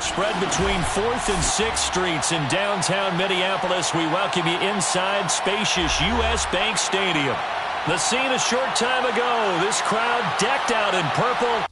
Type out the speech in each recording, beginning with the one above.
spread between 4th and 6th Streets in downtown Minneapolis. We welcome you inside spacious U.S. Bank Stadium. The scene a short time ago. This crowd decked out in purple.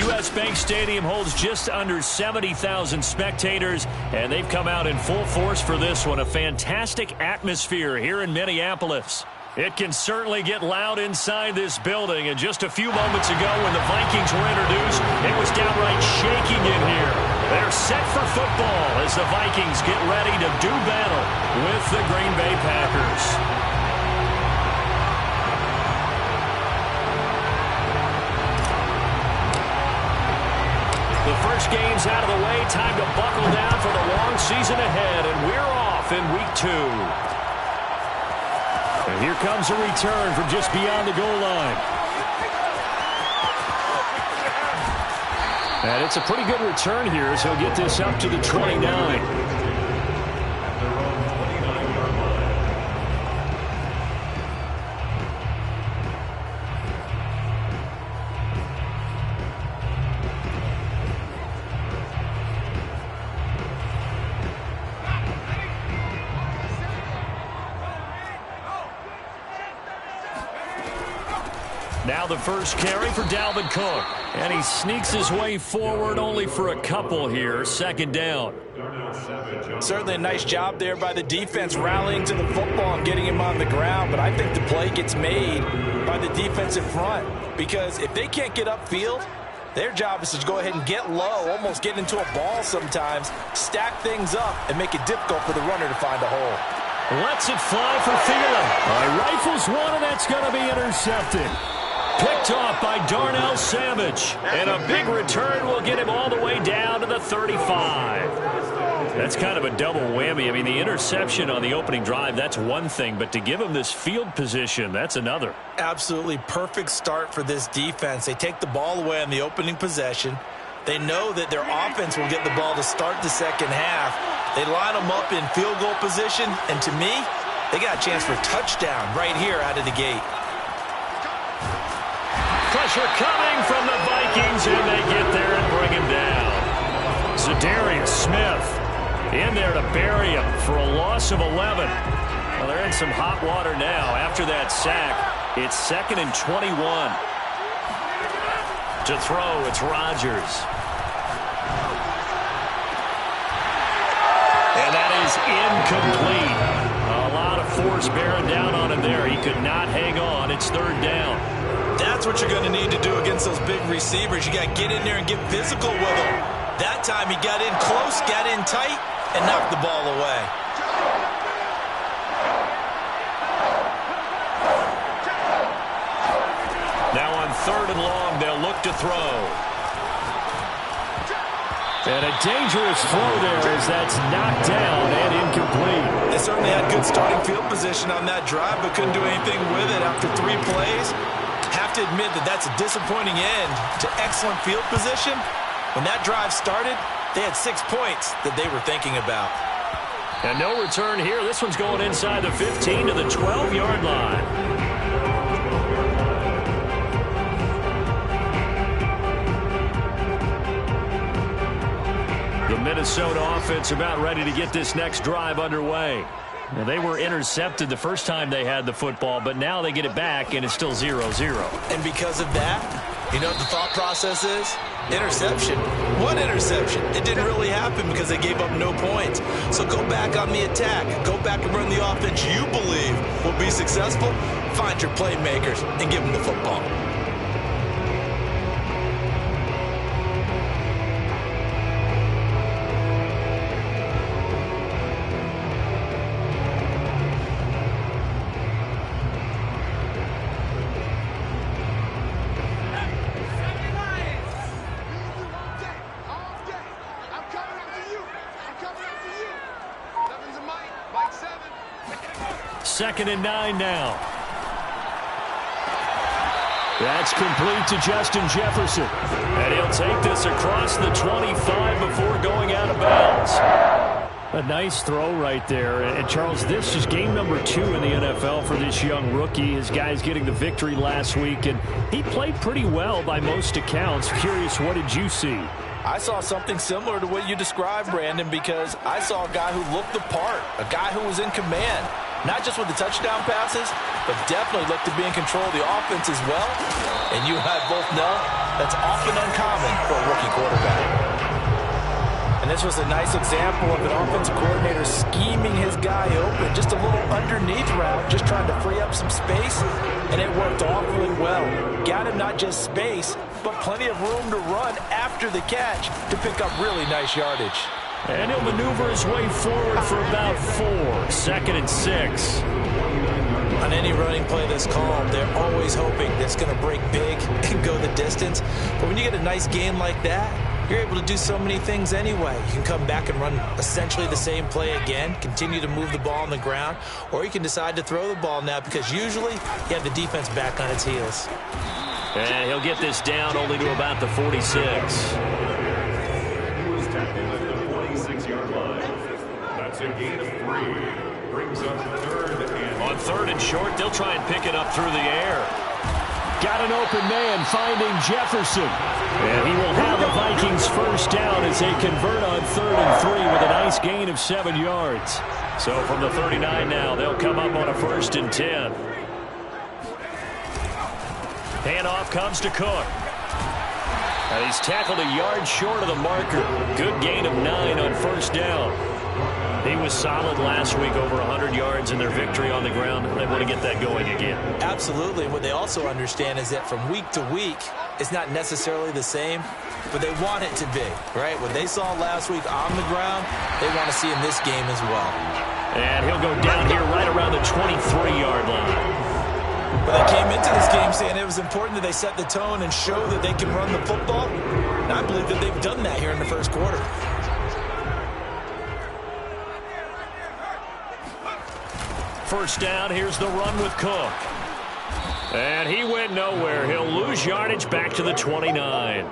U.S. Bank Stadium holds just under 70,000 spectators, and they've come out in full force for this one. A fantastic atmosphere here in Minneapolis. It can certainly get loud inside this building, and just a few moments ago when the Vikings were introduced, it was downright shaking in here. They're set for football as the Vikings get ready to do battle with the Green Bay Packers. The first game's out of the way. Time to buckle down for the long season ahead, and we're off in week 2. And here comes a return from just beyond the goal line. And it's a pretty good return here as he'll get this up to the 29. Now the first carry for Dalvin Cook. And he sneaks his way forward only for a couple here. Second down. Certainly a nice job there by the defense rallying to the football and getting him on the ground. But I think the play gets made by the defensive front. Because if they can't get upfield, their job is to go ahead and get low, almost get into a ball sometimes, stack things up, and make it difficult for the runner to find a hole. Lets it fly for Thielen. Rifles one, and that's going to be intercepted. Picked off by Darnell Savage. And a big return will get him all the way down to the 35. That's kind of a double whammy. I mean, the interception on the opening drive, that's one thing. But to give him this field position, that's another. Absolutely perfect start for this defense. They take the ball away on the opening possession. They know that their offense will get the ball to start the second half. They line them up in field goal position. And to me, they got a chance for a touchdown right here out of the gate. Pressure coming from the Vikings, and they get there and bring him down. Za'Darius Smith in there to bury him for a loss of 11. Well, they're in some hot water now. After that sack, it's 2nd and 21. To throw, it's Rodgers. And that is incomplete. A lot of force bearing down on him there. He could not hang on. It's 3rd down. That's what you're going to need to do against those big receivers. You got to get in there and get physical with them. That time he got in close, got in tight, and knocked the ball away. Now on 3rd and long, they'll look to throw. And a dangerous throw there as that's knocked down and incomplete. They certainly had good starting field position on that drive, but couldn't do anything with it after 3 plays. Have to admit that that's a disappointing end to excellent field position. When that drive started, they had 6 points that they were thinking about. And no return here. This one's going inside the 15 to the 12-yard line. The Minnesota offense about ready to get this next drive underway. Well, they were intercepted the first time they had the football, but now they get it back, and it's still 0-0. And because of that, you know what the thought process is? Interception. One interception. It didn't really happen because they gave up no points. So go back on the attack. Go back and run the offense you believe will be successful. Find your playmakers and give them the football. Second and 9 now. That's complete to Justin Jefferson. And he'll take this across the 25 before going out of bounds. A nice throw right there. And Charles, this is game number 2 in the NFL for this young rookie. His guys getting the victory last week, and he played pretty well by most accounts. Curious, what did you see? I saw something similar to what you described, Brandon, because I saw a guy who looked the part, a guy who was in command. Not just with the touchdown passes, but definitely looked to be in control of the offense as well. And you and I both know that's often uncommon for a rookie quarterback. And this was a nice example of an offensive coordinator scheming his guy open. Just a little underneath route, just trying to free up some space. And it worked awfully well. Got him not just space, but plenty of room to run after the catch to pick up really nice yardage. And he'll maneuver his way forward for about 4. Second and 6. On any running play that's called, they're always hoping that it's going to break big and go the distance. But when you get a nice game like that, you're able to do so many things anyway. You can come back and run essentially the same play again, continue to move the ball on the ground, or you can decide to throw the ball now because usually you have the defense back on its heels. And he'll get this down only to about the 46. A gain of 3 brings up third and on third and short, they'll try and pick it up through the air. Got an open man finding Jefferson. And he will have the Vikings first down as they convert on 3rd and 3 with a nice gain of 7 yards. So from the 39 now, they'll come up on a 1st and 10. Handoff comes to Cook. And he's tackled a yard short of the marker. Good gain of 9 on 1st down. He was solid last week, over 100 yards in their victory on the ground. They want to get that going again. Absolutely. What they also understand is that from week to week, it's not necessarily the same, but they want it to be, right? What they saw last week on the ground, they want to see in this game as well. And he'll go down here right around the 23-yard line. But they came into this game saying it was important that they set the tone and show that they can run the football. And I believe that they've done that here in the first quarter. First down, here's the run with Cook. And he went nowhere. He'll lose yardage back to the 29.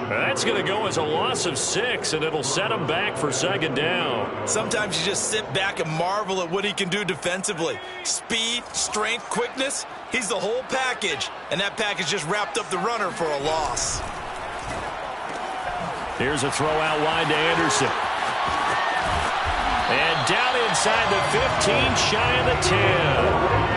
That's going to go as a loss of 6, and it'll set him back for 2nd down. Sometimes you just sit back and marvel at what he can do defensively. Speed, strength, quickness, he's the whole package. And that package just wrapped up the runner for a loss. Here's a throw out wide to Anderson. And down inside the 15, shy of the 10.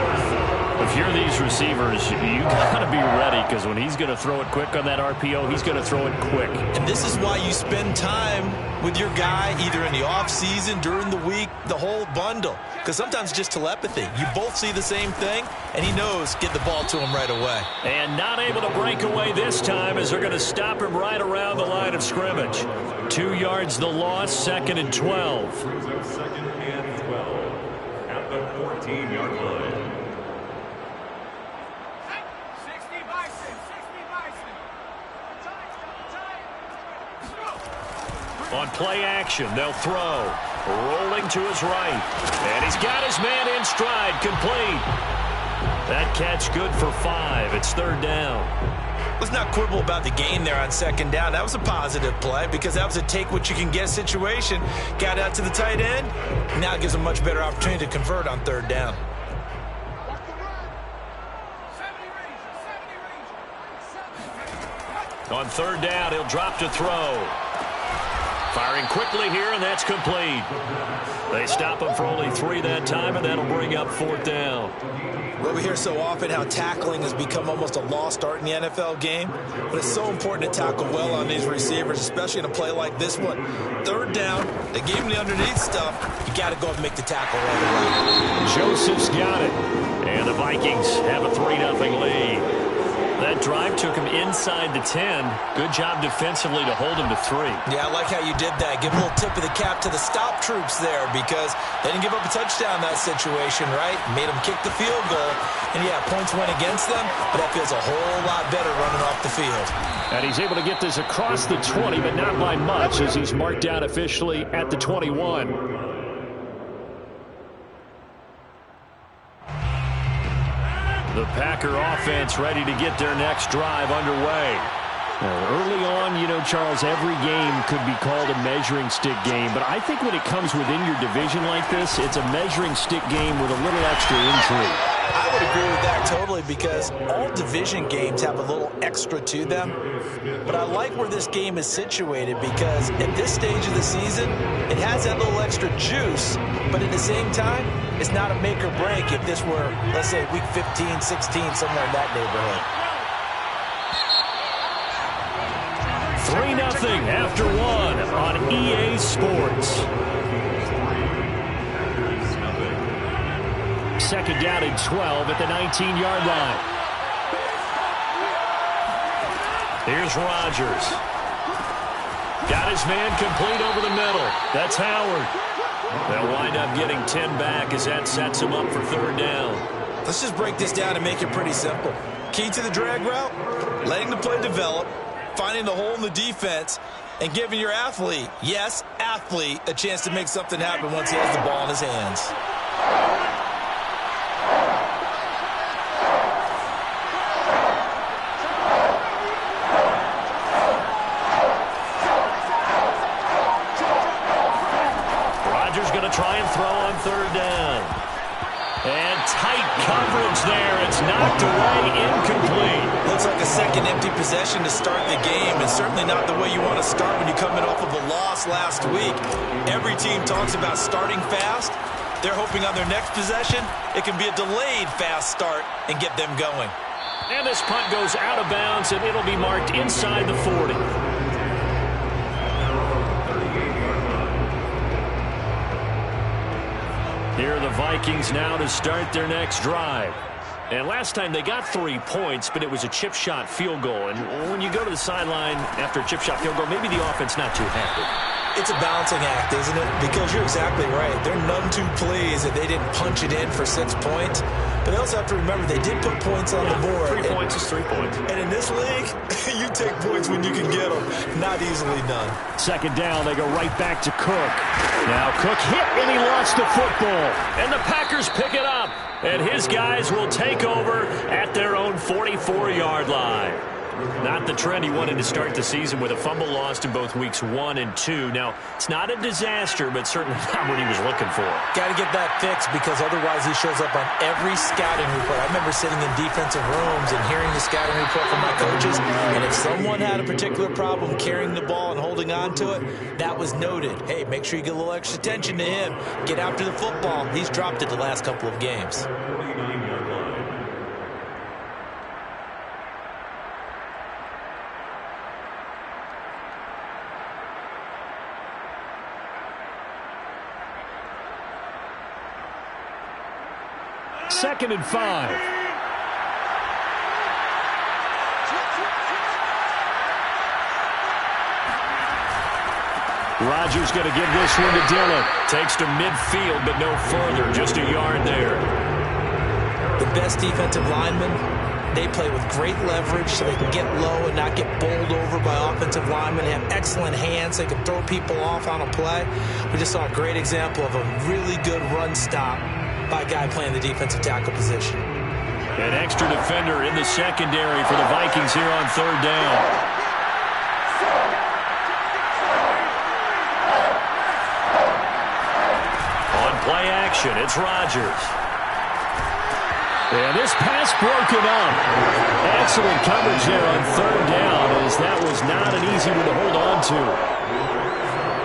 If you're these receivers, you got to be ready because when he's going to throw it quick on that RPO, he's going to throw it quick. And this is why you spend time with your guy either in the offseason, during the week, the whole bundle. Because sometimes it's just telepathy. You both see the same thing, and he knows get the ball to him right away. And not able to break away this time as they're going to stop him right around the line of scrimmage. 2 yards the loss, 2nd and 12. 2nd and 12 at the 14-yard line. On play action, they'll throw. Rolling to his right. And he's got his man in stride, complete. That catch good for 5. It's 3rd down. Let's not quibble about the gain there on 2nd down. That was a positive play because that was a take-what-you-can-get situation. Got out to the tight end. Now it gives him a much better opportunity to convert on 3rd down. On 3rd down, he'll drop to throw. Firing quickly here, and that's complete. They stop him for only 3 that time, and that'll bring up 4th down. Well, we hear so often how tackling has become almost a lost art in the NFL game, but it's so important to tackle well on these receivers, especially in a play like this one. 3rd down, they gave him the underneath stuff. You got to go up and make the tackle right away. Joseph's got it, and the Vikings have a 3-0 lead. That drive took him inside the 10. Good job defensively to hold him to 3. Yeah, I like how you did that. Give a little tip of the cap to the stop troops there because they didn't give up a touchdown in that situation, right? Made them kick the field goal. And, yeah, points went against them, but that feels a whole lot better running off the field. And he's able to get this across the 20, but not by much as he's marked down officially at the 21. The Packer offense ready to get their next drive underway. Early on, you know, Charles, every game could be called a measuring stick game. But I think when it comes within your division like this, it's a measuring stick game with a little extra intrigue. I would agree with that totally because all division games have a little extra to them. But I like where this game is situated because at this stage of the season, it has that little extra juice. But at the same time, it's not a make or break if this were, let's say, week 15, 16, somewhere in that neighborhood. 3-0 after 1 on EA Sports. 2nd down and 12 at the 19-yard line. Here's Rodgers. Got his man complete over the middle. That's Howard. They'll wind up getting 10 back as that sets him up for 3rd down. Let's just break this down and make it pretty simple. Key to the drag route, letting the play develop, finding the hole in the defense, and giving your athlete, yes, athlete, a chance to make something happen once he has the ball in his hands. Rodgers going to try and throw on 3rd down. And tight coverage there. It's knocked away, incomplete. Looks like a second empty possession to start the game, and certainly not the way you want to start when you're coming off of a loss last week. Every team talks about starting fast. They're hoping on their next possession, it can be a delayed fast start and get them going. And this punt goes out of bounds, and it'll be marked inside the 40. Here are the Vikings now to start their next drive. And last time they got 3 points, but it was a chip shot field goal. And when you go to the sideline after a chip shot field goal, maybe the offense not too happy. It's a balancing act, isn't it? Because you're exactly right. They're none too pleased that they didn't punch it in for 6 points. But they also have to remember they did put points on the board. 3 points is 3 points. And in this league, you take points when you can get them. Not easily done. 2nd down, they go right back to Cook. Now Cook hit and he lost the football. And the Packers pick it up. And his guys will take over at their own 44-yard line. Not the trend he wanted to start the season with a fumble lost in both weeks 1 and 2. Now, it's not a disaster, but certainly not what he was looking for. Got to get that fixed because otherwise he shows up on every scouting report. I remember sitting in defensive rooms and hearing the scouting report from my coaches, and if someone had a particular problem carrying the ball and holding on to it, that was noted. Hey, make sure you get a little extra attention to him. Get after the football. He's dropped it the last couple of games. Second and 5. Rodgers going to give this one to Dillon. Takes to midfield, but no further. Just a yard there. The best defensive linemen, they play with great leverage so they can get low and not get bowled over by offensive linemen. They have excellent hands. They can throw people off on a play. We just saw a great example of a really good run stop by a guy playing the defensive tackle position. An extra defender in the secondary for the Vikings here on 3rd down. On play action, it's Rodgers. And this pass broken up. Excellent coverage there on 3rd down as that was not an easy one to hold on to.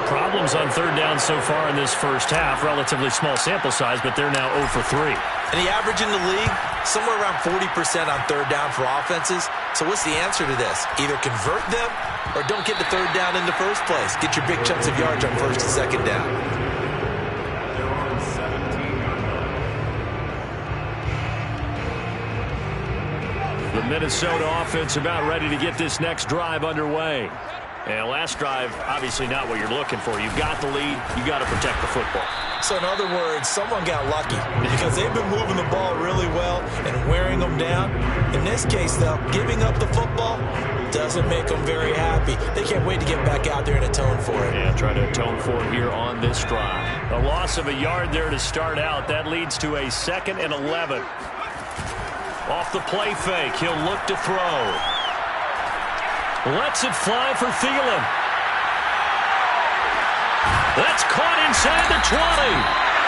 Problems on third down so far in this first half. Relatively small sample size, but they're now 0 for 3. And the average in the league, somewhere around 40% on third down for offenses. So what's the answer to this? Either convert them or don't get the third down in the first place. Get your big chunks of yards on first and second down. They're on 17-yard line. The Minnesota offense about ready to get this next drive underway. And last drive, obviously not what you're looking for. You've got the lead. You've got to protect the football. So in other words, someone got lucky because they've been moving the ball really well and wearing them down. In this case, though, giving up the football doesn't make them very happy. They can't wait to get back out there and atone for it. Yeah, try to atone for it here on this drive. A loss of a yard there to start out. That leads to a 2nd and 11. Off the play fake, he'll look to throw. Lets it fly for Thielen. That's caught inside the 20.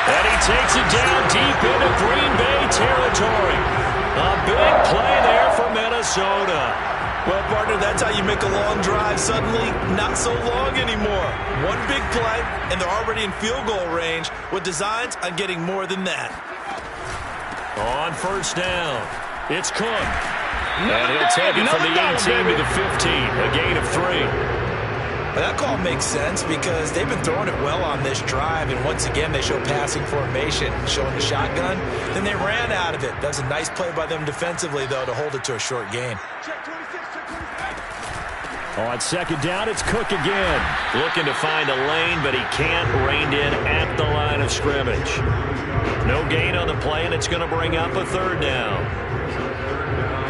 And he takes it down deep into Green Bay territory. A big play there for Minnesota. Well, partner, that's how you make a long drive suddenly not so long anymore. One big play, and they're already in field goal range with designs on getting more than that. On first down, it's Cook. And he'll take it from the 18 to the 15, a gain of 3. Well, that call makes sense because they've been throwing it well on this drive, and once again they show passing formation, showing the shotgun. Then they ran out of it. That's a nice play by them defensively, though, to hold it to a short gain. On second down, it's Cook again. Looking to find a lane, but he can't. Reined in at the line of scrimmage. No gain on the play, and it's going to bring up a third down.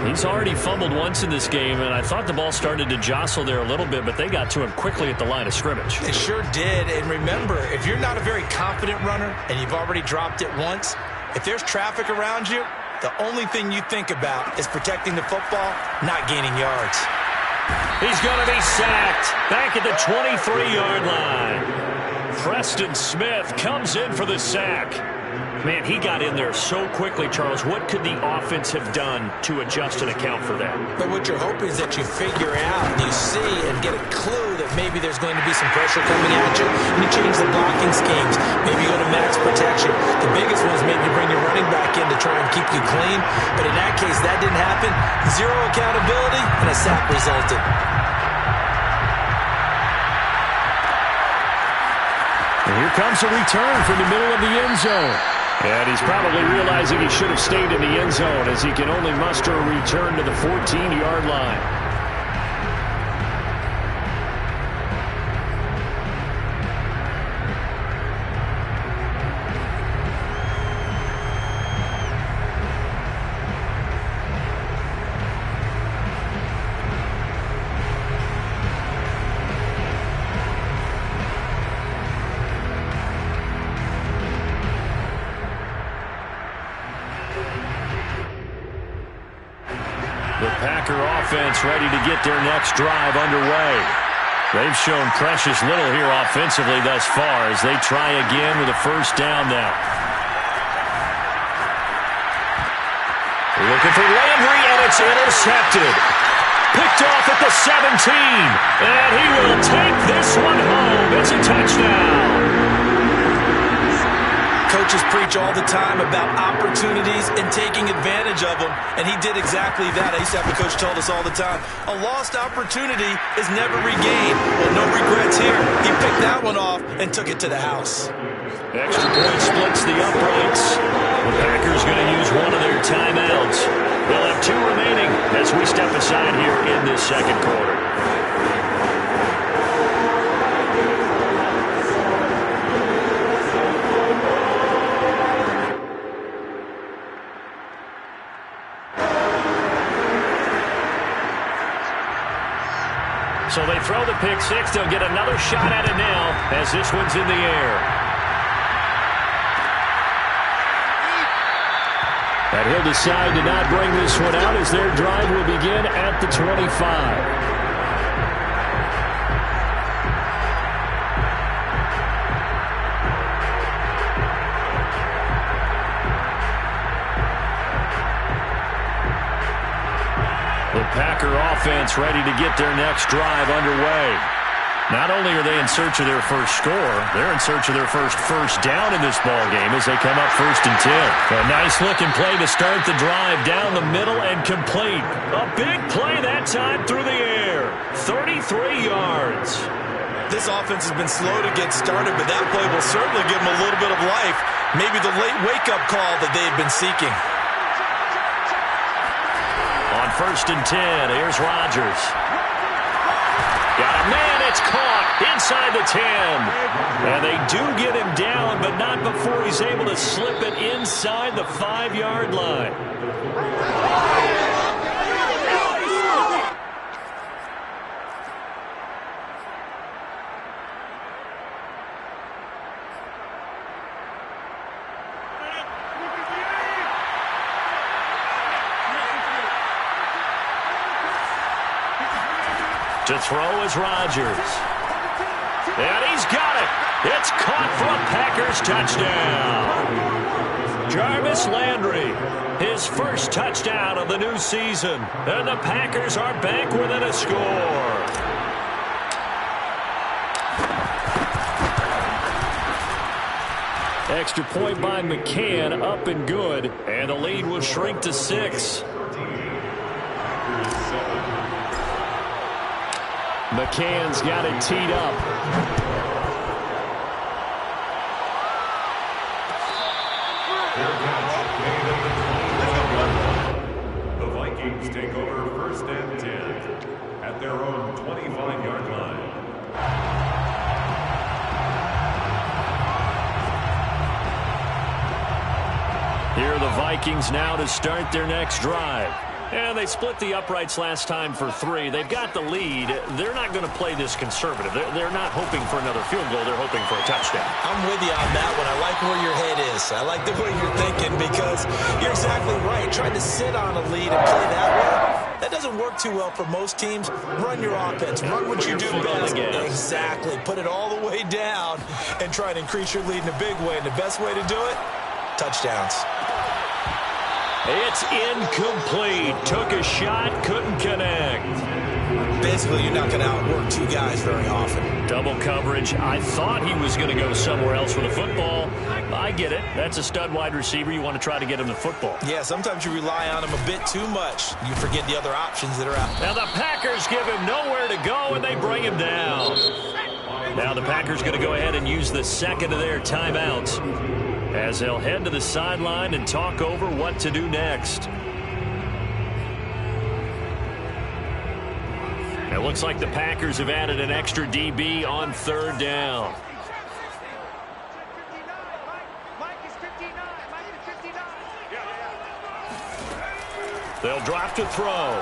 He's already fumbled once in this game, and I thought the ball started to jostle there a little bit, but they got to him quickly at the line of scrimmage. It sure did, and remember, if you're not a very confident runner and you've already dropped it once, if there's traffic around you, the only thing you think about is protecting the football, not gaining yards. He's going to be sacked back at the 23-yard line. Preston Smith comes in for the sack. Man, he got in there so quickly, Charles. What could the offense have done to adjust and account for that? But what you're hoping is that you figure out, you see, and get a clue that maybe there's going to be some pressure coming at you, and you change the blocking schemes. Maybe you go to max protection. The biggest one is maybe bring your running back in to try and keep you clean. But in that case, that didn't happen. Zero accountability, and a sack resulted. And here comes a return from the middle of the end zone. And he's probably realizing he should have stayed in the end zone as he can only muster a return to the 14-yard line. The Packer offense ready to get their next drive underway. They've shown precious little here offensively thus far as they try again with a first down now. Looking for Landry, and it's intercepted. Picked off at the 17, and he will take this one home. It's a touchdown. Coaches preach all the time about opportunities and taking advantage of them, and he did exactly that. I used to have a coach tell us all the time, a lost opportunity is never regained. Well, no regrets here. He picked that one off and took it to the house. Extra point splits the uprights. The Packers going to use one of their timeouts. They'll have 2 remaining as we step aside here in this second quarter. So they throw the pick six. They'll get another shot at it now as this one's in the air. And he'll decide to not bring this one out as their drive will begin at the 25. The Packer offense ready to get their next drive underway. Not only are they in search of their first score, they're in search of their first down in this ball game as they come up 1st and 10. A nice-looking play to start the drive down the middle and complete. A big play that time through the air. 33 yards. This offense has been slow to get started, but that play will certainly give them a little bit of life. Maybe the late wake-up call that they've been seeking. On 1st and 10, here's Rodgers. Got a man, it's caught inside the 10. And they do get him down, but not before he's able to slip it inside the 5-yard line. To throw is Rodgers. And he's got it. It's caught for a Packers touchdown. Jarvis Landry, his first touchdown of the new season. And the Packers are back within a score. Extra point by McCann, up and good. And the lead will shrink to 6. McCann's got it teed up. The Vikings take over 1st and 10 at their own 25-yard line. Here are the Vikings now to start their next drive. And they split the uprights last time for 3. They've got the lead. They're not going to play this conservative. They're not hoping for another field goal. They're hoping for a touchdown. I'm with you on that one. I like where your head is. I like the way you're thinking because you're exactly right. Trying to sit on a lead and play that way, that doesn't work too well for most teams. Run your offense. Run what you do best. Exactly. Put it all the way down and try and increase your lead in a big way. And the best way to do it, touchdowns. It's incomplete. Took a shot, couldn't connect. Basically, you're not going to outwork 2 guys very often. Double coverage. I thought he was going to go somewhere else with the football. I get it. That's a stud wide receiver. You want to try to get him the football. Yeah, sometimes you rely on him a bit too much. You forget the other options that are out. Now the Packers give him nowhere to go, and they bring him down. Now the Packers going to go ahead and use the second of their timeouts, as they'll head to the sideline and talk over what to do next. It looks like the Packers have added an extra DB on 3rd down. They'll drop to throw.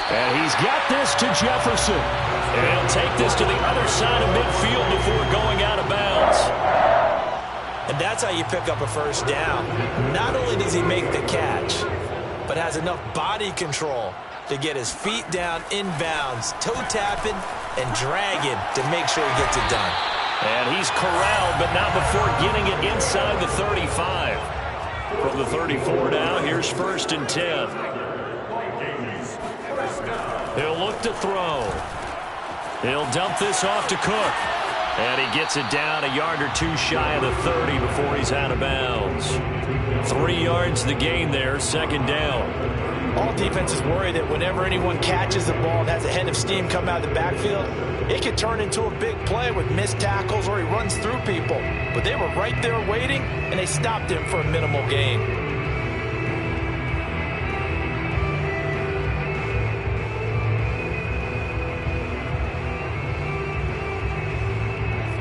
And he's got this to Jefferson. And he'll take this to the other side of midfield before going out of bounds. And that's how you pick up a 1st down. Not only does he make the catch, but has enough body control to get his feet down inbounds, toe tapping and dragging to make sure he gets it done. And he's corralled, but not before getting it inside the 35. From the 34 now, here's 1st and 10. He'll look to throw. He'll dump this off to Cook. And he gets it down a yard or 2 shy of the 30 before he's out of bounds. 3 yards the gain there, 2nd down. All defenses worry that whenever anyone catches the ball and has a head of steam come out of the backfield, it could turn into a big play with missed tackles or he runs through people. But they were right there waiting, and they stopped him for a minimal gain.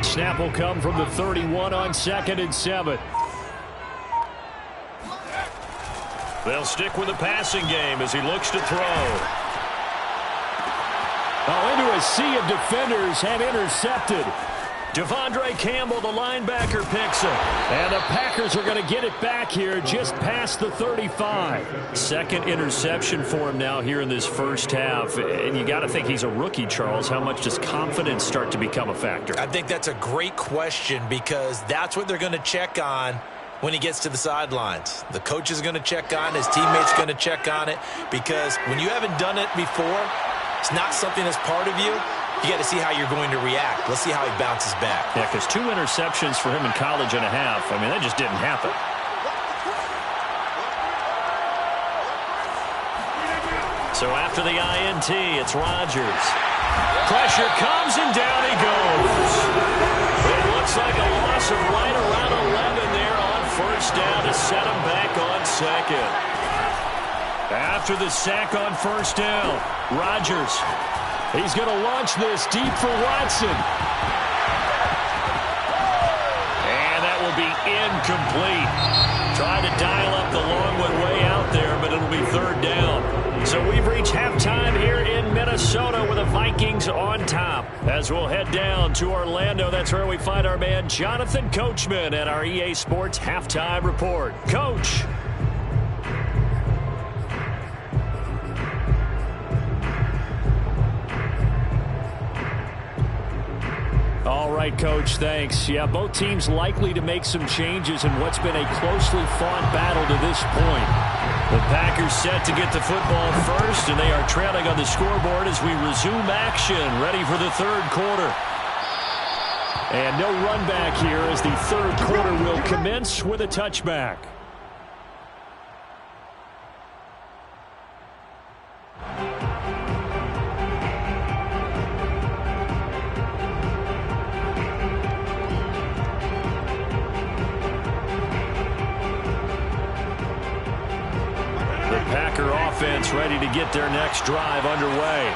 Snap will come from the 31 on 2nd and 7. They'll stick with the passing game as he looks to throw. Oh, into a sea of defenders and intercepted. Devondre Campbell, the linebacker, picks it. And the Packers are going to get it back here just past the 35. 2nd interception for him now here in this 1st half. And you got to think he's a rookie, Charles. How much does confidence start to become a factor? I think that's a great question because that's what they're going to check on when he gets to the sidelines. The coach is going to check on it. His teammates going to check on it because when you haven't done it before, it's not something that's part of you, you got to see how you're going to react. Let's see how he bounces back. Yeah, because 2 interceptions for him in college and a half. I mean, that just didn't happen. So after the INT, it's Rodgers. Pressure comes, and down he goes. It looks like a loss of right around 11 there on first down to set him back on second. After the sack on first down, Rodgers. He's going to launch this deep for Watson. And that will be incomplete. Tried to dial up the long one way out there, but it'll be third down. So we've reached halftime here in Minnesota with the Vikings on top. As we'll head down to Orlando, that's where we find our man Jonathan Coachman at our EA Sports Halftime Report. Coach. All right, Coach, thanks. Yeah, both teams likely to make some changes in what's been a closely fought battle to this point. The Packers set to get the football first, and they are trailing on the scoreboard as we resume action, ready for the third quarter. And no run back here as the third quarter will commence with a touchback. Offense ready to get their next drive underway.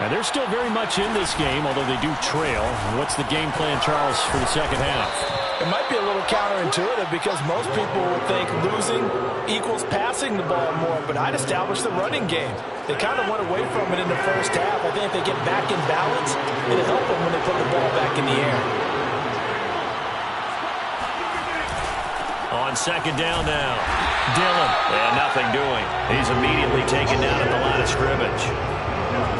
And they're still very much in this game, although they do trail. What's the game plan, Charles, for the second half? It might be a little counterintuitive because most people would think losing equals passing the ball more, but I'd establish the running game. They kind of went away from it in the first half. I think if they get back in balance, it'll help them when they put the ball back in the air. On second down now, Dillon. And nothing doing. He's immediately taken down at the line of scrimmage.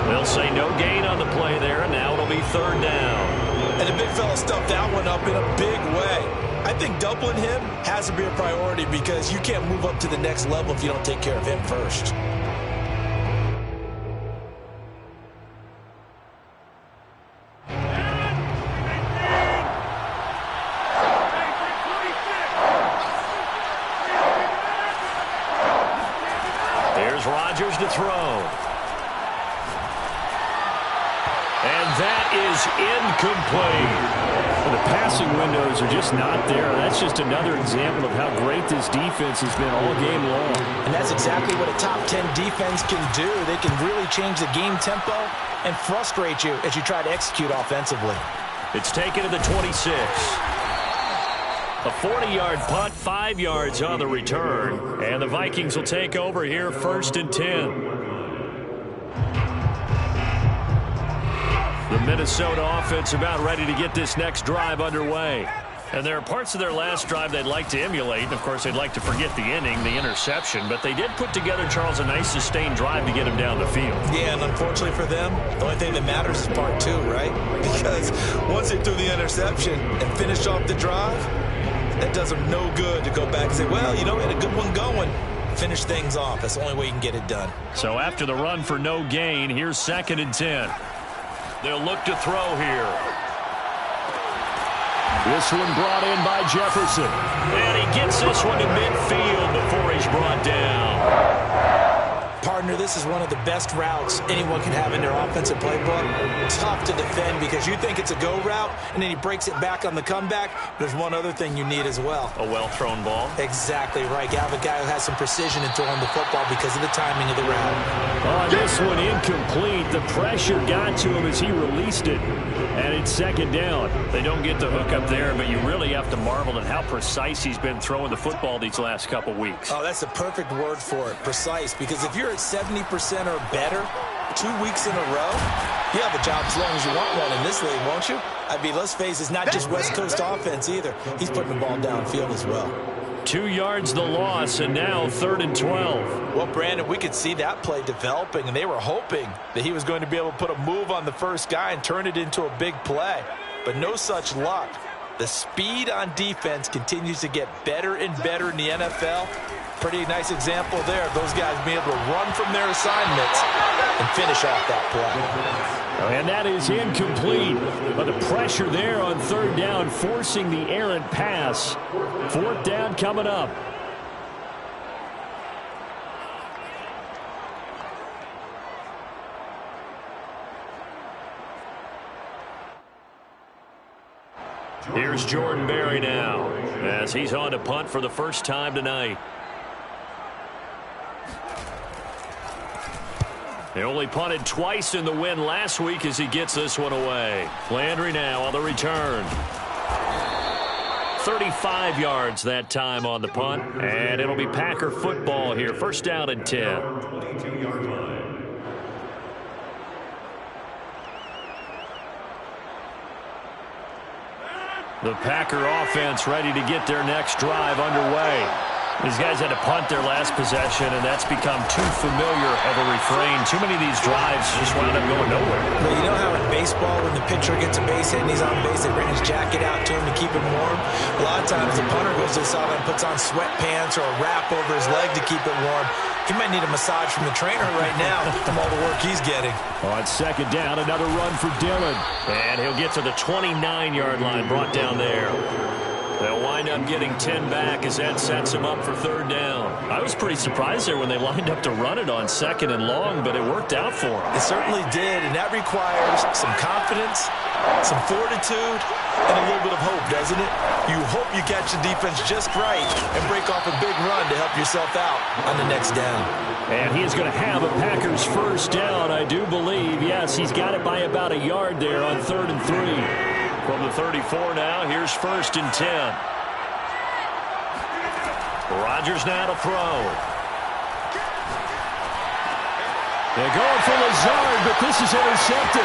They'll say no gain on the play there, and now it'll be third down. And the big fella stuffed that one up in a big way. I think doubling him has to be a priority because you can't move up to the next level if you don't take care of him first. Rodgers to throw. And that is incomplete. The passing windows are just not there. That's just another example of how great this defense has been all game long. And that's exactly what a top 10 defense can do. They can really change the game tempo and frustrate you as you try to execute offensively. It's taken to the 26. A 40-yard punt, 5 yards on the return. And the Vikings will take over here first and 10. The Minnesota offense about ready to get this next drive underway. And there are parts of their last drive they'd like to emulate. And, of course, they'd like to forget the inning, the interception. But they did put together, Charles, a nice sustained drive to get him down the field. Yeah, and unfortunately for them, the only thing that matters is part two, right? Because once they threw the interception and finished off the drive, that does them no good to go back and say, well, you know, we had a good one going. Finish things off. That's the only way you can get it done. So after the run for no gain, here's second and 10. They'll look to throw here. This one brought in by Jefferson. And he gets this one to midfield before he's brought down. Partner, this is one of the best routes anyone can have in their offensive playbook. Tough to defend because you think it's a go route, and then he breaks it back on the comeback. There's one other thing you need as well. A well-thrown ball. Exactly right. You have a guy who has some precision in throwing the football because of the timing of the route. On this one, incomplete. The pressure got to him as he released it. And it's second down. They don't get the hook up there, but you really have to marvel at how precise he's been throwing the football these last couple weeks. Oh, that's the perfect word for it, precise. Because if you're at 70% or better 2 weeks in a row, you have a job as long as you want one in this league, won't you? I mean, let's face it, it's not just West Coast offense either. He's putting the ball downfield as well. 2 yards the loss, and now third and 12. Well, Brandon, we could see that play developing, and they were hoping that he was going to be able to put a move on the first guy and turn it into a big play. But no such luck. The speed on defense continues to get better and better in the NFL. Pretty nice example there of those guys being able to run from their assignments and finish off that play. And that is incomplete. But the pressure there on third down, forcing the errant pass. Fourth down coming up. Here's Jordan Berry now, as he's on to punt for the first time tonight. He only punted twice in the win last week as he gets this one away. Landry now on the return. 35 yards that time on the punt, and it'll be Packer football here. First down and 10. 22-yard line. The Packer offense ready to get their next drive underway. These guys had to punt their last possession, and that's become too familiar of a refrain. Too many of these drives just wound up going nowhere. Well, you know how in baseball, when the pitcher gets a base hit and he's on base, they bring his jacket out to him to keep him warm? A lot of times the punter goes to the sideline and puts on sweatpants or a wrap over his leg to keep it warm. He might need a massage from the trainer right now from all the work he's getting. On second down, another run for Dillon. And he'll get to the 29-yard line, brought down there. They'll wind up getting 10 back as that sets him up for third down. I was pretty surprised there when they lined up to run it on second and long, but it worked out for them. It certainly did, and that requires some confidence, some fortitude, and a little bit of hope, doesn't it? You hope you catch the defense just right and break off a big run to help yourself out on the next down. And he is going to have a Packers first down, I do believe. Yes, he's got it by about a yard there on 3rd and 3. From the 34 now, here's 1st and 10. Rodgers now to throw. They're going for Lazard, but this is intercepted.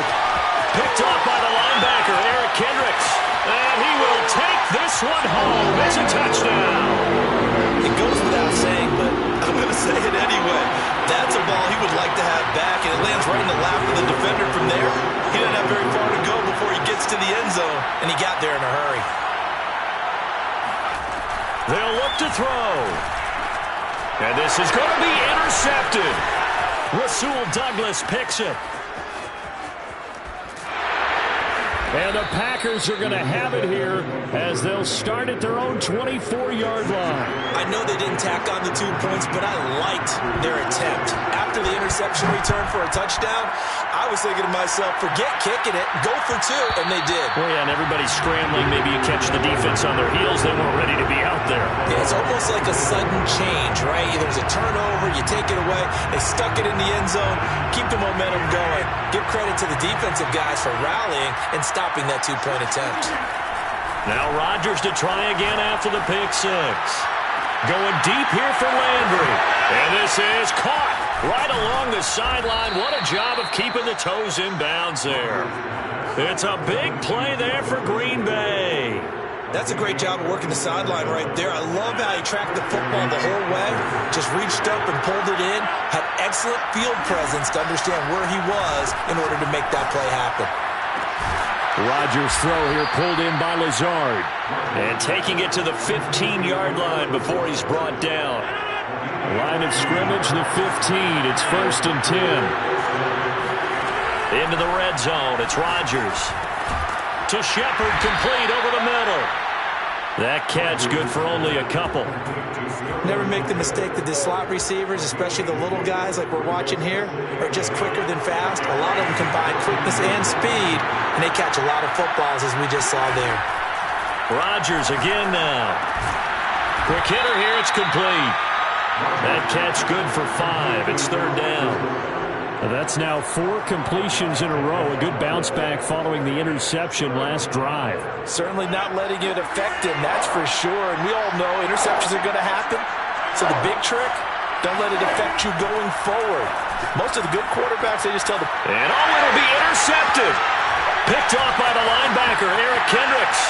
Picked off by the linebacker, Eric Kendricks. And he will take this one home. It's a touchdown. It goes without saying, but I'm going to say it anyway. That's a ball he would like to have back, and it lands right in the lap of the defender from there. He doesn't have very far to go before he gets to the end zone, and he got there in a hurry. They'll look to throw. And this is going to be intercepted. Rasul Douglas picks it. And the Packers are going to have it here as they'll start at their own 24-yard line. I know they didn't tack on the 2 points, but I liked their attempt. After the interception return for a touchdown, I was thinking to myself, forget kicking it, go for 2, and they did. Well, yeah, and everybody's scrambling. Maybe you catch the defense on their heels. They weren't ready to be out there. Yeah, it's almost like a sudden change, right? There's a turnover, you take it away, they stuck it in the end zone, keep the momentum going. Give credit to the defensive guys for rallying and stopping that 2-point attempt. Now Rodgers to try again after the pick six. Going deep here for Landry. And this is caught right along the sideline. What a job of keeping the toes in bounds there. It's a big play there for Green Bay. That's a great job of working the sideline right there. I love how he tracked the football the whole way. Just reached up and pulled it in. Had excellent field presence to understand where he was in order to make that play happen. Rodgers' throw here pulled in by Lazard. And taking it to the 15-yard line before he's brought down. Line of scrimmage, the 15. It's 1st and 10. Into the red zone. It's Rodgers. To Shepard, complete over the middle. That catch good for only a couple. Never make the mistake that the slot receivers, especially the little guys like we're watching here, are just quicker than fast. A lot of them combine quickness and speed, and they catch a lot of footballs as we just saw there. Rodgers again now. Quick hitter here, it's complete. That catch good for 5. It's 3rd down. That's now 4 completions in a row. A good bounce back following the interception last drive. Certainly not letting it affect him, that's for sure. And we all know interceptions are going to happen. So the big trick, don't let it affect you going forward. Most of the good quarterbacks, they just tell the... And it'll be intercepted. Picked off by the linebacker, Eric Kendricks.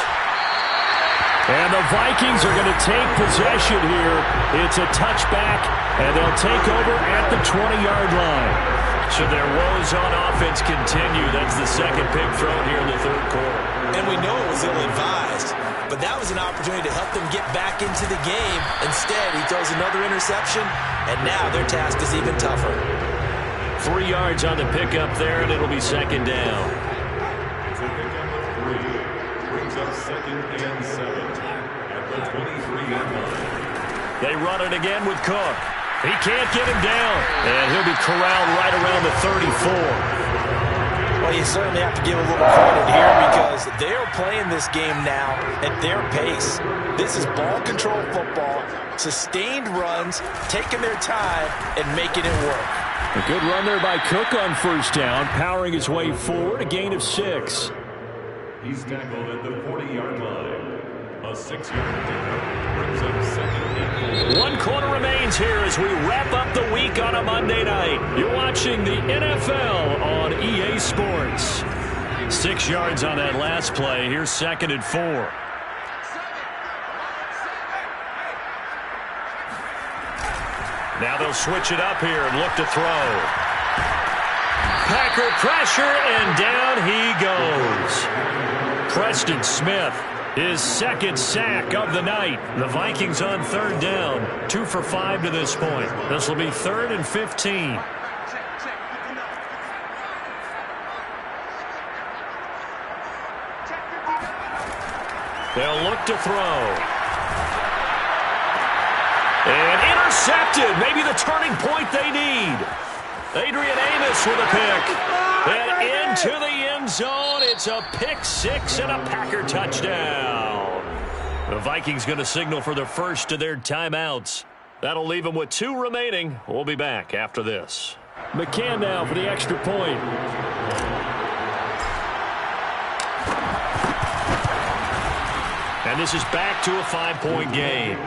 And the Vikings are going to take possession here. It's a touchback, and they'll take over at the 20-yard line. Should their woes on offense continue, that's the second pick thrown here in the 3rd quarter. And we know it was ill-advised, but that was an opportunity to help them get back into the game. Instead, he throws another interception, and now their task is even tougher. 3 yards on the pickup there, and it'll be second down. It's a pickup of 3. Brings up 2nd and 7 at the 23-yard line. They run it again with Cook. He can't get him down, and he'll be corralled right around the 34. Well, you certainly have to give a little credit here because they're playing this game now at their pace. This is ball control football, sustained runs, taking their time, and making it work. A good run there by Cook on first down, powering his way forward, a gain of 6. He's tackled at the 40-yard line. A 6-yard pickup brings up 2nd and 4. 1 quarter remains here as we wrap up the week on a Monday night. You're watching the NFL on EA Sports. 6 yards on that last play. Here's 2nd and 4. Now they'll switch it up here and look to throw. Packer pressure, and down he goes. Preston Smith, his 2nd sack of the night. The Vikings on 3rd down. 2 for 5 to this point. This will be 3rd and 15. They'll look to throw. And intercepted. Maybe the turning point they need. Adrian Amos with a pick. And into the end zone. It's a pick 6 and a Packer touchdown. The Vikings going to signal for the first of their timeouts. That'll leave them with 2 remaining. We'll be back after this. McCann now for the extra point. And this is back to a 5-point game.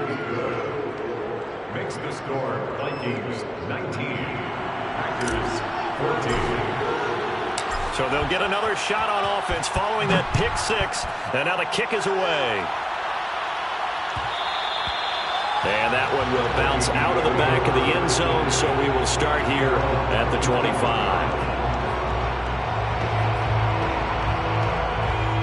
Makes the score Vikings 19, Packers 14. So they'll get another shot on offense following that pick 6. And now the kick is away. And that one will bounce out of the back of the end zone, so we will start here at the 25.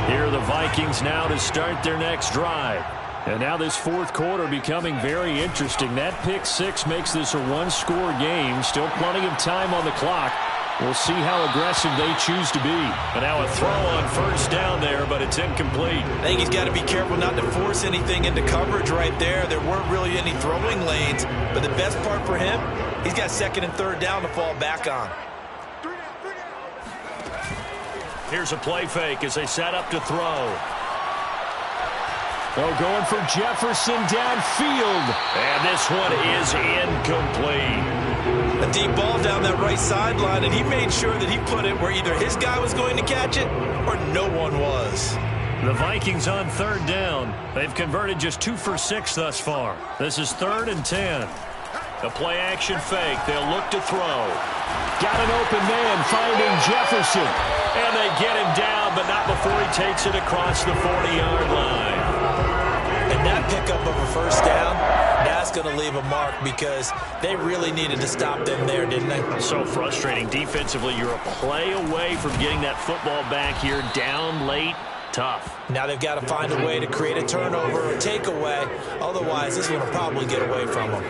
Here are the Vikings now to start their next drive. And now this 4th quarter becoming very interesting. That pick 6 makes this a 1-score game. Still plenty of time on the clock. We'll see how aggressive they choose to be. And now a throw on first down there, but it's incomplete. I think he's got to be careful not to force anything into coverage right there. There weren't really any throwing lanes. But the best part for him, he's got 2nd and 3rd down to fall back on. Here's a play fake as they set up to throw. Oh, going for Jefferson downfield. And this one is incomplete. A deep ball down that right sideline, and he made sure that he put it where either his guy was going to catch it or no one was. The Vikings on 3rd down. They've converted just 2 for 6 thus far. This is 3rd and 10. A play action fake. They'll look to throw. Got an open man finding Jefferson. And they get him down, but not before he takes it across the 40-yard line. And that pickup of a first down, that's going to leave a mark because they really needed to stop them there, didn't they? So frustrating. Defensively, you're a play away from getting that football back here. Down late, tough. Now they've got to find a way to create a turnover or takeaway. Otherwise, this one will probably get away from them.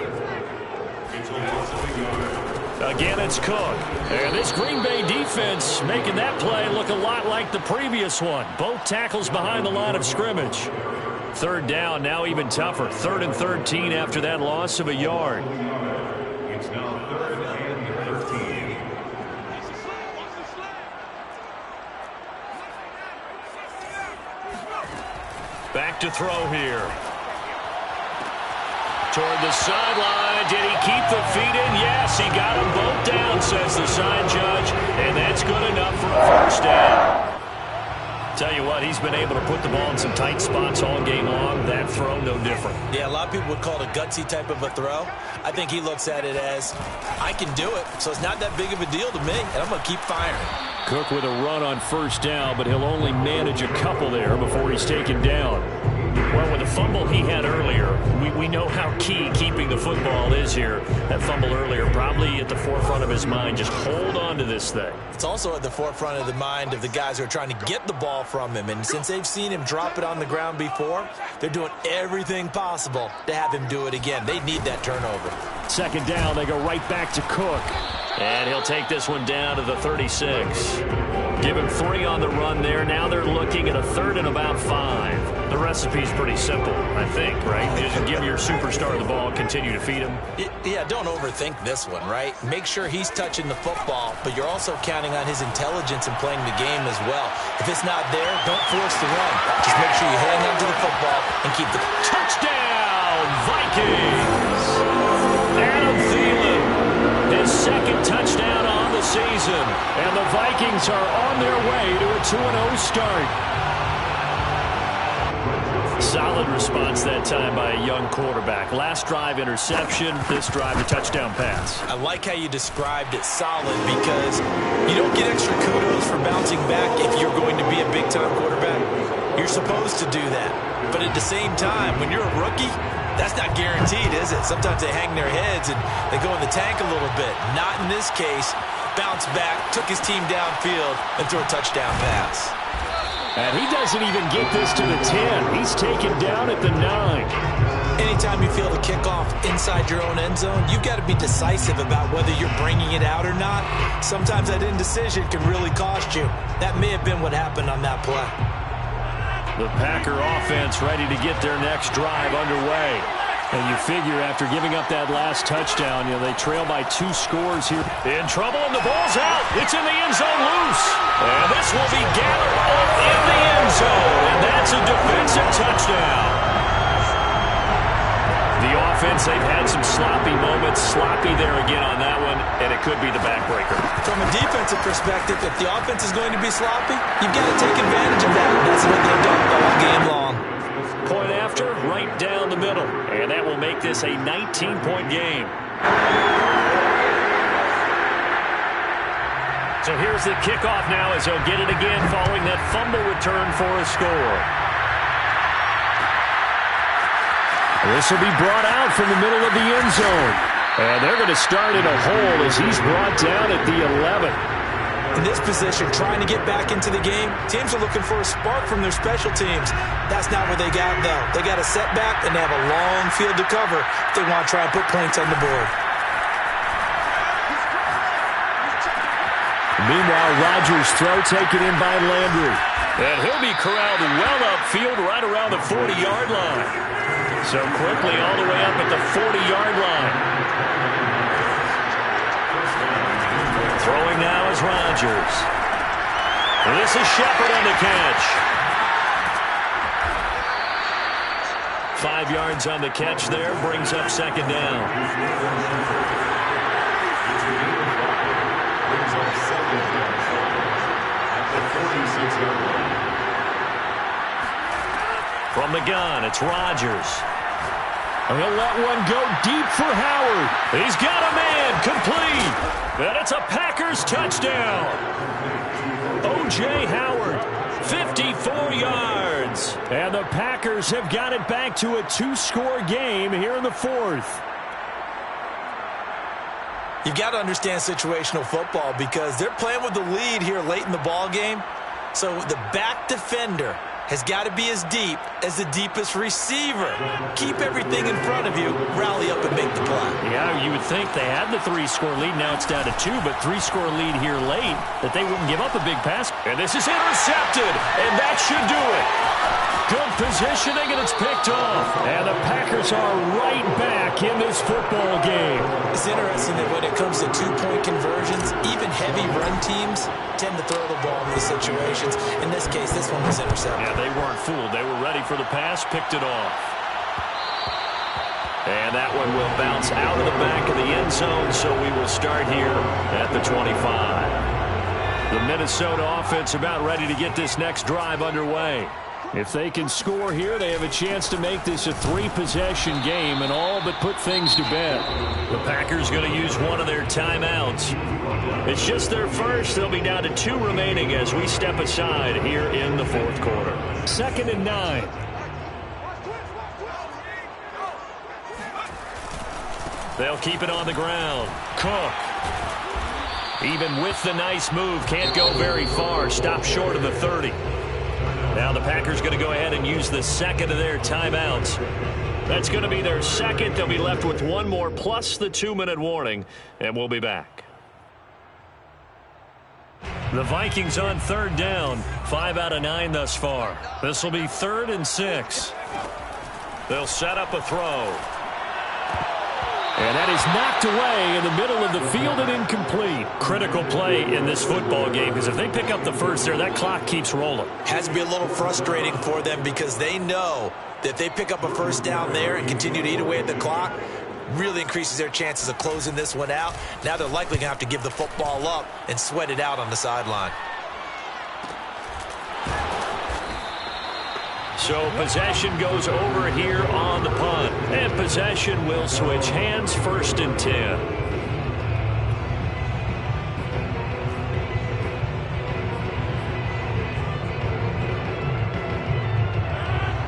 Again, it's Cook. And this Green Bay defense making that play look a lot like the previous one. Both tackles behind the line of scrimmage. 3rd down, now even tougher. 3rd and 13 after that loss of a yard. It's now 3rd and 13. Back to throw here. Toward the sideline. Did he keep the feet in? Yes, he got them both down, says the side judge. And that's good enough for a first down. Tell you what, he's been able to put the ball in some tight spots all game long. That throw, no different. Yeah, a lot of people would call it a gutsy type of a throw. I think he looks at it as, I can do it, so it's not that big of a deal to me, and I'm going to keep firing. Cook with a run on first down, but he'll only manage a couple there before he's taken down. Well, with the fumble he had earlier, we know how key keeping the football is here. That fumble earlier probably at the forefront of his mind. Just hold on to this thing. It's also at the forefront of the mind of the guys who are trying to get the ball from him. And since they've seen him drop it on the ground before, they're doing everything possible to have him do it again. They need that turnover. 2nd down, they go right back to Cook. And he'll take this one down to the 36. Give him 3 on the run there. Now they're looking at a 3rd and about 5. The recipe's pretty simple, I think, right? Just give your superstar the ball and continue to feed him. Yeah, don't overthink this one, right? Make sure he's touching the football, but you're also counting on his intelligence in playing the game as well. If it's not there, don't force the run. Just make sure you hang on to the football and keep the touchdown, Vikings! Adam Thielen, his 2nd touchdown on the season, and the Vikings are on their way to a 2-0 start. Solid response that time by a young quarterback. Last drive interception, this drive a touchdown pass. I like how you described it, solid, because you don't get extra kudos for bouncing back if you're going to be a big-time quarterback. You're supposed to do that. But at the same time, when you're a rookie, that's not guaranteed, is it? Sometimes they hang their heads and they go in the tank a little bit. Not in this case. Bounce back, took his team downfield, and threw a touchdown pass. And he doesn't even get this to the 10. He's taken down at the 9. Anytime you feel the kickoff inside your own end zone, you've got to be decisive about whether you're bringing it out or not. Sometimes that indecision can really cost you. That may have been what happened on that play. The Packer offense ready to get their next drive underway. And you figure after giving up that last touchdown, they trail by 2 scores here. In trouble, and the ball's out. It's in the end zone loose. And this will be gathered up in the end zone. And that's a defensive touchdown. The offense, they've had some sloppy moments. Sloppy there again on that one, and it could be the backbreaker. From a defensive perspective, if the offense is going to be sloppy, you've got to take advantage of that. That's what they've done all game long. Point after, right down the middle. And that will make this a 19-point game. So here's the kickoff now as he'll get it again following that fumble return for a score. This will be brought out from the middle of the end zone. And they're going to start in a hole as he's brought down at the 11. In this position, trying to get back into the game, teams are looking for a spark from their special teams. That's not what they got, though. They got a setback, and they have a long field to cover if they want to try and put points on the board. Meanwhile, Rodgers' throw taken in by Landry. And he'll be corralled well upfield right around the 40-yard line. So quickly all the way up at the 40-yard line. Throwing now is Rodgers. This is Shepard on the catch. 5 yards on the catch there, brings up 2nd down. Brings up 2nd down at the 46-yard line. From the gun, it's Rodgers. And he'll let one go deep for Howard. He's got a man, complete. And it's a Packers touchdown. O.J. Howard, 54 yards. And the Packers have got it back to a 2-score game here in the 4th. You've got to understand situational football because they're playing with the lead here late in the ball game. So the back defender has got to be as deep as the deepest receiver. Keep everything in front of you, rally up and make the play. Yeah, you would think they had the 3-score lead. Now it's down to 2, but 3-score lead here late that they wouldn't give up a big pass. And this is intercepted, and that should do it. Good positioning, and it's picked off. And the Packers are right back in this football game. It's interesting that when it comes to 2-point conversions, even heavy run teams tend to throw the ball in these situations. In this case, this one was intercepted. Yeah, they weren't fooled. They were ready for the pass, picked it off. And that one will bounce out of the back of the end zone, so we will start here at the 25. The Minnesota offense about ready to get this next drive underway. If they can score here, they have a chance to make this a 3-possession game and all but put things to bed. The Packers going to use one of their timeouts. It's just their first. They'll be down to 2 remaining as we step aside here in the 4th quarter. 2nd and 9. They'll keep it on the ground. Cook. Even with the nice move, can't go very far. Stop short of the 30. Now the Packers going to go ahead and use the 2nd of their timeouts. That's going to be their 2nd. They'll be left with 1 more plus the 2-minute warning, and we'll be back. The Vikings on third down. 5 out of 9 thus far. This will be 3rd and 6. They'll set up a throw. And that is knocked away in the middle of the field and incomplete. Critical play in this football game, because if they pick up the first there, that clock keeps rolling. Has to be a little frustrating for them because they know that if they pick up a first down there and continue to eat away at the clock, really increases their chances of closing this one out. Now they're likely going to have to give the football up and sweat it out on the sideline. So possession goes over here on the punt. And possession will switch hands, 1st and 10.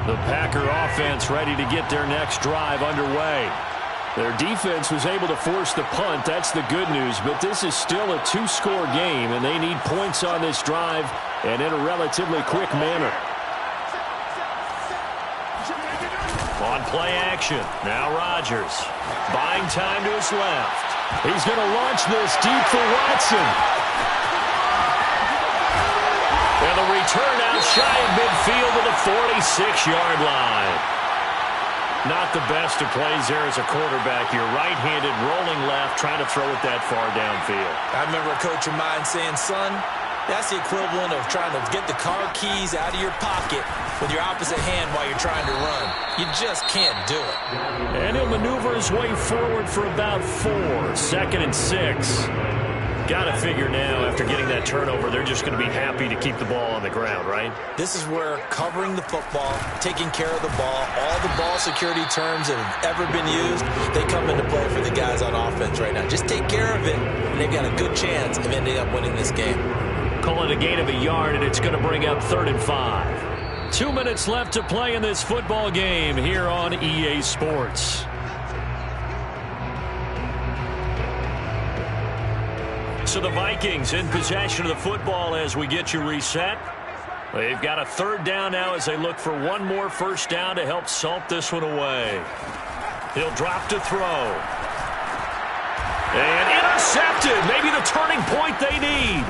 The Packer offense ready to get their next drive underway. Their defense was able to force the punt. That's the good news. But this is still a 2-score game, and they need points on this drive and in a relatively quick manner. On play action, now Rodgers. Buying time to his left. He's going to launch this deep for Watson. And the return out shy of midfield to the 46-yard line. Not the best of plays there as a quarterback. You're right-handed, rolling left, trying to throw it that far downfield. I remember a coach of mine saying, son, that's the equivalent of trying to get the car keys out of your pocket with your opposite hand while you're trying to run. You just can't do it. And he'll maneuver his way forward for about 4. 2nd and 6. Got to figure now, after getting that turnover, they're just going to be happy to keep the ball on the ground, right? This is where covering the football, taking care of the ball, all the ball security terms that have ever been used, they come into play for the guys on offense right now. Just take care of it, and they've got a good chance of ending up winning this game. Call it a gain of a yard, and it's going to bring up 3rd and 5. 2 minutes left to play in this football game here on EA Sports. So the Vikings in possession of the football as we get you reset. They've got a 3rd down now as they look for one more first down to help salt this one away. He'll drop to throw. And intercepted. Maybe the turning point they need.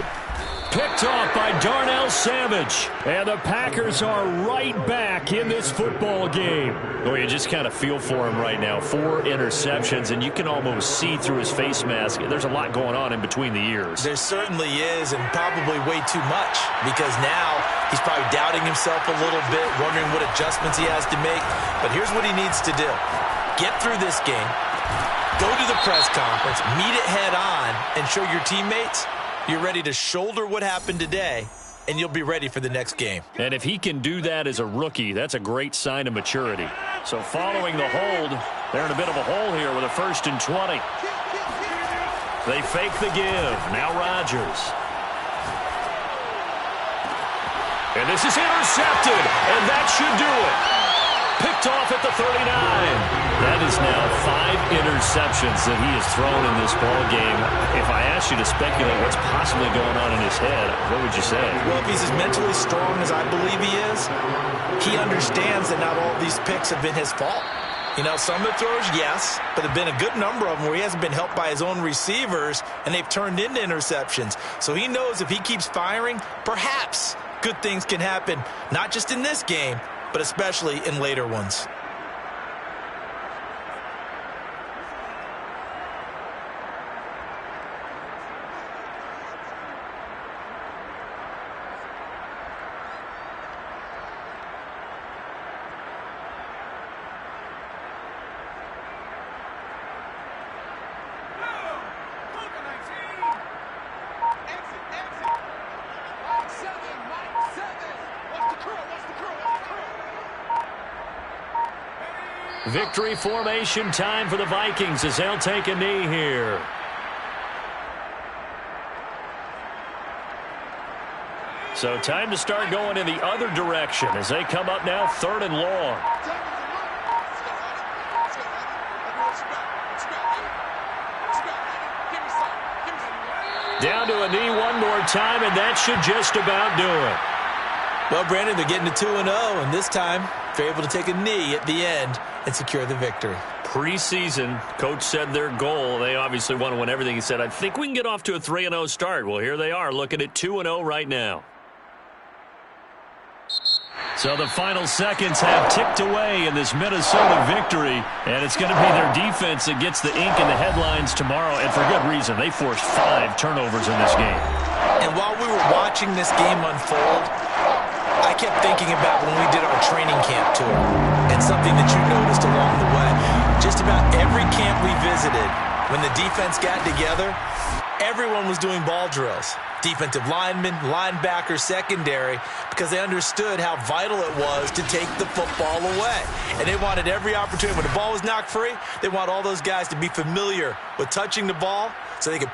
Picked off by Darnell Savage. And the Packers are right back in this football game. Oh, you just kind of feel for him right now. 4 interceptions, and you can almost see through his face mask. There's a lot going on in between the ears. There certainly is, and probably way too much, because now he's probably doubting himself a little bit, wondering what adjustments he has to make. But here's what he needs to do. Get through this game, go to the press conference, meet it head on, and show your teammates you're ready to shoulder what happened today, and you'll be ready for the next game. And if he can do that as a rookie, that's a great sign of maturity. So following the hold, they're in a bit of a hole here with a 1st and 20. They fake the give. Now Rodgers. And this is intercepted, and that should do it. Picked off at the 39. That is now 5 interceptions that he has thrown in this ball game. If I asked you to speculate what's possibly going on in his head, what would you say? Well, if he's as mentally strong as I believe he is, he understands that not all of these picks have been his fault. You know, some of the throws, yes, but there have been a good number of them where he hasn't been helped by his own receivers, and they've turned into interceptions. So he knows if he keeps firing, perhaps good things can happen, not just in this game, but especially in later ones. Victory formation time for the Vikings as they'll take a knee here. So time to start going in the other direction as they come up now 3rd and long. Down to a knee one more time, and that should just about do it. Well, Brandon, they're getting to 2-0, and this time they're able to take a knee at the end. and secure the victory. Preseason, coach said their goal, they obviously want to win everything. He said, I think we can get off to a 3-0 start. Well, here they are looking at 2-0 right now. So the final seconds have ticked away in this Minnesota victory, and it's going to be their defense that gets the ink in the headlines tomorrow, and for good reason. They forced 5 turnovers in this game. And while we were watching this game unfold, I kept thinking about when we did our training camp tour, and something that you noticed along the way. Just about every camp we visited, when the defense got together, everyone was doing ball drills. Defensive linemen, linebackers, secondary, because they understood how vital it was to take the football away. And they wanted every opportunity. When the ball was knocked free, they want all those guys to be familiar with touching the ball so they could pick